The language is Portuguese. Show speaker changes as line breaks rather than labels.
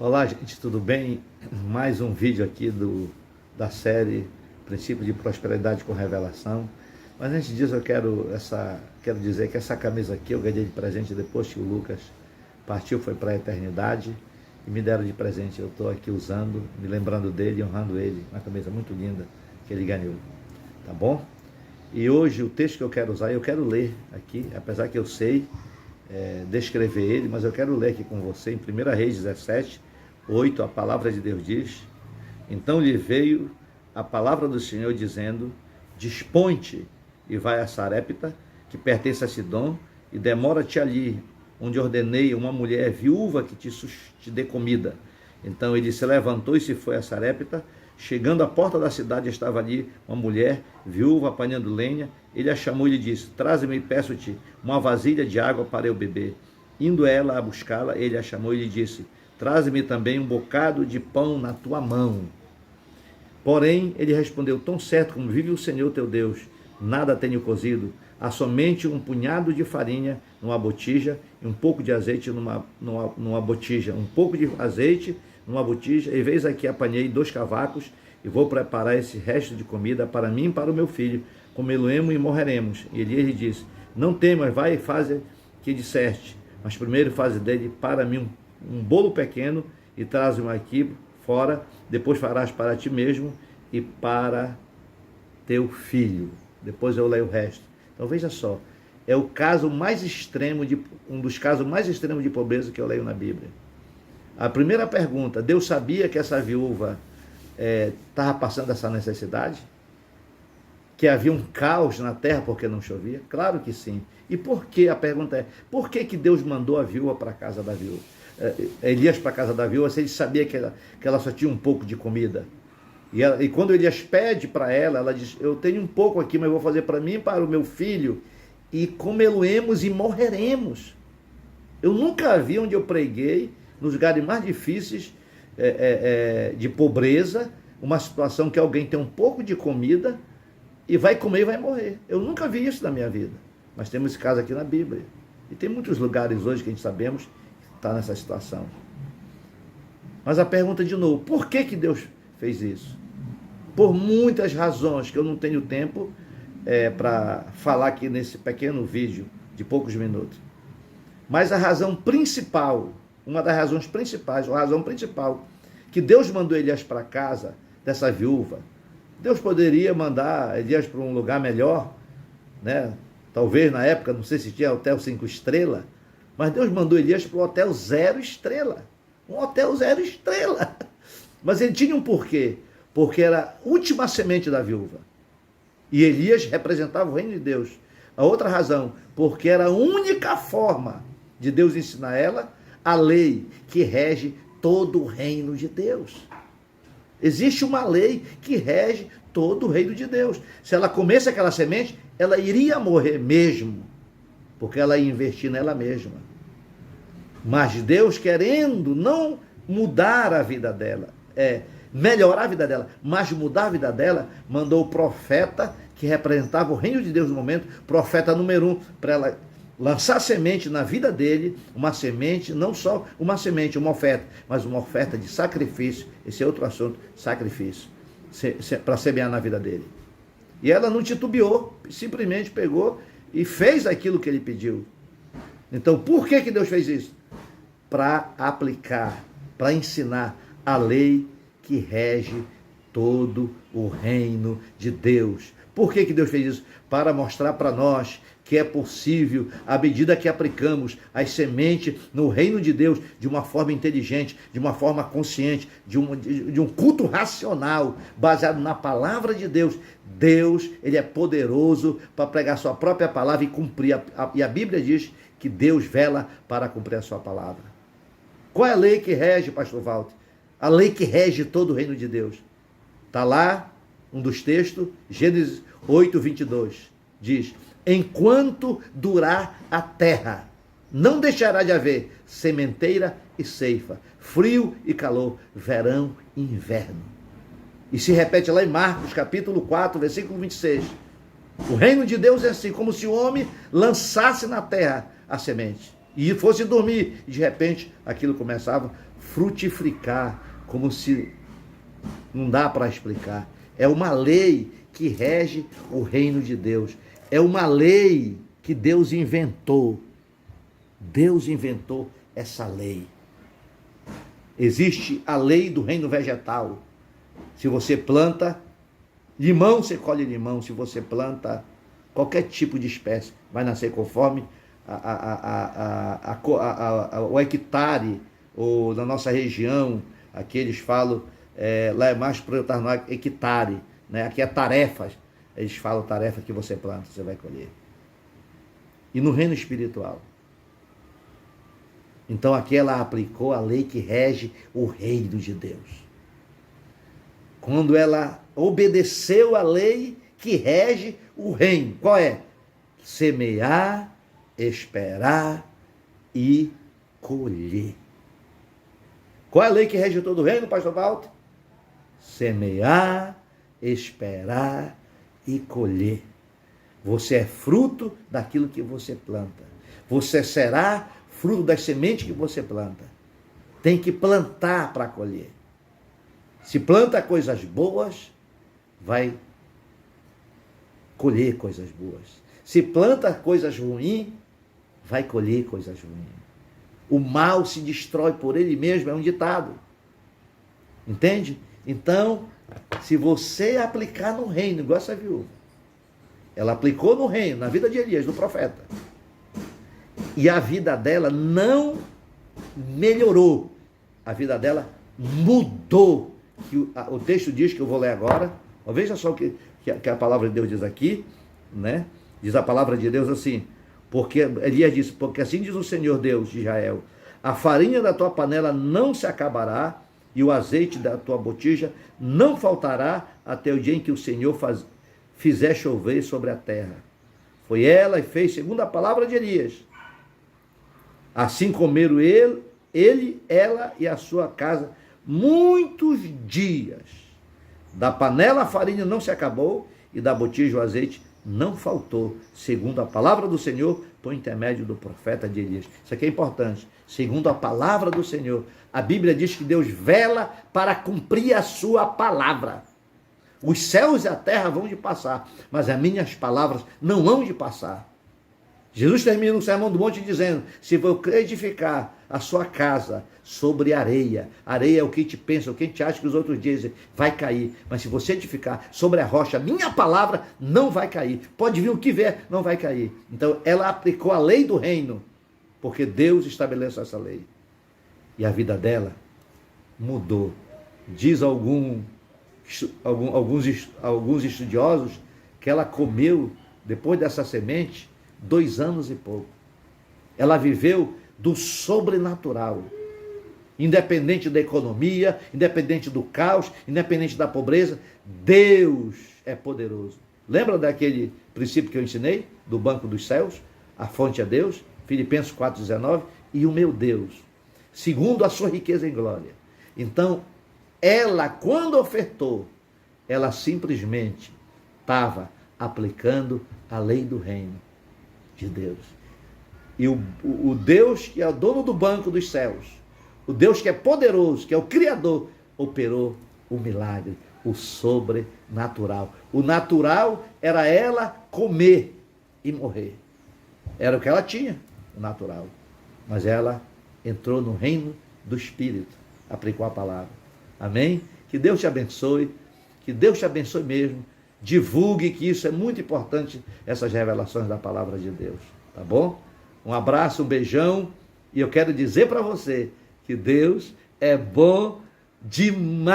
Olá, gente, tudo bem? Mais um vídeo aqui da série Princípio de Prosperidade com Revelação. Mas antes disso, quero dizer que essa camisa aqui eu ganhei de presente depois que o Lucas partiu, foi para a eternidade, e me deram de presente. Eu estou aqui usando, me lembrando dele, honrando ele. Uma camisa muito linda que ele ganhou, tá bom? E hoje o texto que eu quero usar, eu quero ler aqui, apesar que eu sei descrever ele, mas eu quero ler aqui com você em 1 Reis 17, 8, a palavra de Deus diz: então lhe veio a palavra do Senhor dizendo: dispõe-te e vai a Sarepta, que pertence a Sidom, e demora-te ali, onde ordenei uma mulher viúva que te dê comida. Então ele se levantou e se foi a Sarepta. Chegando à porta da cidade, estava ali uma mulher viúva apanhando lenha. Ele a chamou e lhe disse: traze-me, peço-te, uma vasilha de água para eu beber. Indo ela a buscá-la, ele a chamou e lhe disse: traze-me também um bocado de pão na tua mão. Porém, ele respondeu: tão certo como vive o Senhor teu Deus, nada tenho cozido, há somente um punhado de farinha numa botija e um pouco de azeite numa botija, um pouco de azeite numa botija, e vez aqui apanhei 2 cavacos e vou preparar esse resto de comida para mim e para o meu filho, comê-lo-emos e morreremos. E Elias lhe disse: não temas, vai e faze que disseste, mas primeiro faze dele para mim um bolo pequeno e traze-o aqui fora, depois farás para ti mesmo e para teu filho. Depois eu leio o resto. Então veja só, é o caso mais extremo, um dos casos mais extremos de pobreza que eu leio na Bíblia. A primeira pergunta: Deus sabia que essa viúva estava passando essa necessidade? Que havia um caos na terra porque não chovia? Claro que sim. E por que? A pergunta é: por que Deus mandou a viúva para a casa da viúva? Elias para a casa da viúva, se ele sabia que ela só tinha um pouco de comida. E quando Elias pede para ela, ela diz: eu tenho um pouco aqui, mas eu vou fazer para mim e para o meu filho, e comê-lo-emos e morreremos. Eu nunca vi onde eu preguei, nos lugares mais difíceis de pobreza, uma situação que alguém tem um pouco de comida e vai comer e vai morrer. Eu nunca vi isso na minha vida, mas temos esse caso aqui na Bíblia. E tem muitos lugares hoje que a gente sabemos que está nessa situação. Mas a pergunta de novo: por que Deus fez isso? Por muitas razões que eu não tenho tempo para falar aqui nesse pequeno vídeo de poucos minutos. Mas a razão principal, uma das razões principais, a razão principal que Deus mandou Elias para casa dessa viúva. Deus poderia mandar Elias para um lugar melhor, né? Talvez na época, não sei se tinha hotel 5 estrelas, mas Deus mandou Elias para um hotel 0 estrela. Um hotel 0 estrela. Mas ele tinha um porquê. Porque era a última semente da viúva. E Elias representava o reino de Deus. A outra razão: porque era a única forma de Deus ensinar ela a lei que rege todo o reino de Deus. Existe uma lei que rege todo o reino de Deus. Se ela comesse aquela semente, ela iria morrer mesmo, porque ela ia investir nela mesma. Mas Deus, querendo não mudar a vida dela, melhorar a vida dela, mas mudar a vida dela, mandou o profeta que representava o reino de Deus no momento, profeta número 1, para ela lançar semente na vida dele, uma semente, não só uma semente, uma oferta, mas uma oferta de sacrifício. Esse é outro assunto: sacrifício, para semear na vida dele. E ela não titubeou, simplesmente pegou e fez aquilo que ele pediu. Então, por que Deus fez isso? Para aplicar, para ensinar a lei que rege todo o reino de Deus. Por que Deus fez isso? Para mostrar para nós que é possível, à medida que aplicamos as sementes no reino de Deus, de uma forma inteligente, de uma forma consciente, de um culto racional, baseado na palavra de Deus. Deus, ele é poderoso para pregar sua própria palavra e cumprir. E a Bíblia diz que Deus vela para cumprir a sua palavra. Qual é a lei que rege, pastor Walter? A lei que rege todo o reino de Deus. Está lá, um dos textos, Gênesis 8, 22. Diz: enquanto durar a terra, não deixará de haver sementeira e ceifa, frio e calor, verão e inverno. E se repete lá em Marcos, capítulo 4, versículo 26. O reino de Deus é assim, como se o homem lançasse na terra a semente e fosse dormir, e de repente aquilo começava a frutificar, como se não dá para explicar. É uma lei que rege o reino de Deus. É uma lei que Deus inventou. Deus inventou essa lei. Existe a lei do reino vegetal. Se você planta limão, você colhe limão. Se você planta qualquer tipo de espécie, vai nascer conforme o hectare, ou na nossa região, aqui eles falam, lá é mais para no hectare, né? Aqui é tarefas, eles falam tarefa que você planta, você vai colher. E no reino espiritual, então aqui ela aplicou a lei que rege o reino de Deus. Quando ela obedeceu a lei que rege o reino, qual é? Semear, esperar e colher. Qual é a lei que rege todo o reino, pastor Walter? Semear, esperar e colher. Você é fruto daquilo que você planta. Você será fruto das sementes que você planta. Tem que plantar para colher. Se planta coisas boas, vai colher coisas boas. Se planta coisas ruins, vai colher coisas ruins. O mal se destrói por ele mesmo, é um ditado. Entende? Então, se você aplicar no reino, igual essa viúva, ela aplicou no reino, na vida de Elias, do profeta, e a vida dela não melhorou, a vida dela mudou. O texto diz, que eu vou ler agora, veja só o que a palavra de Deus diz aqui, né? Diz a palavra de Deus assim, porque Elias disse, porque assim diz o Senhor Deus de Israel, a farinha da tua panela não se acabará, e o azeite da tua botija não faltará, até o dia em que o Senhor fizer chover sobre a terra. Foi ela e fez segundo a palavra de Elias. Assim comeram ele, ela e a sua casa muitos dias. Da panela a farinha não se acabou, e da botija o azeite não faltou, segundo a palavra do Senhor, por intermédio do profeta de Elias. Isso aqui é importante. Segundo a palavra do Senhor, a Bíblia diz que Deus vela para cumprir a sua palavra. Os céus e a terra vão de passar, mas as minhas palavras não hão de passar. Jesus termina o Sermão do Monte dizendo, se eu edificar a sua casa sobre areia, areia é o que te pensa, o que te acha que os outros dizem, vai cair. Mas se você edificar sobre a rocha, minha palavra não vai cair. Pode vir o que vier, não vai cair. Então ela aplicou a lei do reino, porque Deus estabeleceu essa lei. E a vida dela mudou. Diz alguns estudiosos que ela comeu, depois dessa semente, 2 anos e pouco. Ela viveu do sobrenatural. Independente da economia, independente do caos, independente da pobreza, Deus é poderoso. Lembra daquele princípio que eu ensinei? Do banco dos céus? A fonte é Deus, Filipenses 4,19. E o meu Deus, segundo a sua riqueza em glória. Então, ela, quando ofertou, ela simplesmente estava aplicando a lei do reino de Deus. E o Deus que é o dono do banco dos céus, o Deus que é poderoso, que é o Criador, operou o milagre, o sobrenatural. O natural era ela comer e morrer. Era o que ela tinha, o natural. Mas ela entrou no reino do Espírito, aplicou a palavra. Amém? Que Deus te abençoe, que Deus te abençoe mesmo. Divulgue, que isso é muito importante, essas revelações da palavra de Deus, tá bom? Um abraço, um beijão, e eu quero dizer para você que Deus é bom demais.